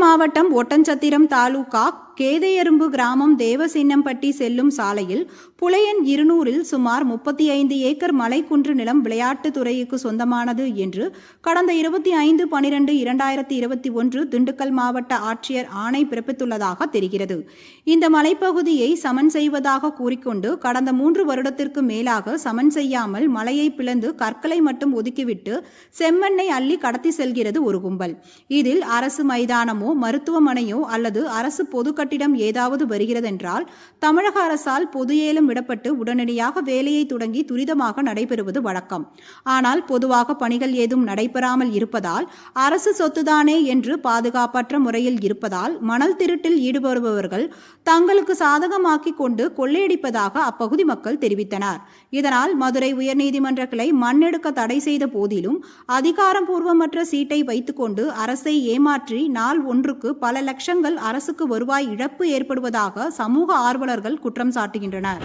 மாவட்டம் ஒட்டன்சத்திரம் தாலுகா கேதையரும்பு கிராமம் தேவசின்னம்பட்டி செல்லும் சாலையில் புலையன் 200இல் சுமார் 35 ஏக்கர் மலைக்குன்று நிலம் விளையாட்டுத் துறைக்கு சொந்தமானது என்று கடந்த 25/12/2021 திண்டுக்கல் மாவட்ட ஆட்சியர் ஆணை பிறப்பித்துள்ளதாக தெரிகிறது. இந்த மலைப்பகுதியை சமன் செய்வதாக கூறிக்கொண்டு கடந்த 3 வருடத்திற்கு மேலாக சமன் செய்யாமல் மலையை பிளந்து கற்களை மட்டும் ஒதுக்கிவிட்டு செம்மண்ணை அள்ளி கடத்தி செல்கிறது ஒரு கும்பல். இதில் அரசு மைதானமோ மருத்துவமனையோ அல்லது அரசு பொது கட்டிடம் ஏதாவது வருகிறதென்றால் தமிழக அரசால் பொது ஏலம் விடப்பட்டு உடனடியாக வேலையை தொடங்கி துரிதமாக நடைபெறுவது வழக்கம். ஆனால் பொதுவாக பணிகள் ஏதும் நடைபெறாமல் இருப்பதால் அரசு சொத்துதானே என்று பாதுகாப்பற்ற முறையில் இருப்பதால் மணல் திருட்டில் ஈடுபடுபவர்கள் தங்களுக்கு சாதகமாக்கி கொண்டு கொள்ளையடிப்பதாக அப்பகுதி மக்கள் தெரிவித்தனர். இதனால் மதுரை உயர்நீதிமன்ற கிளை மண்ணெடுக்க தடை செய்த போதிலும் அதிகாரப்பூர்வமற்ற சீட்டை வைத்துக்கொண்டு அரசை ஏமாற்றி நாள் ஒன்றுக்கு பல லட்சங்கள் அரசுக்கு வருவாய் இழப்பு ஏற்படுவதாக சமூக ஆர்வலர்கள் குற்றம் சாட்டுகின்றனர்.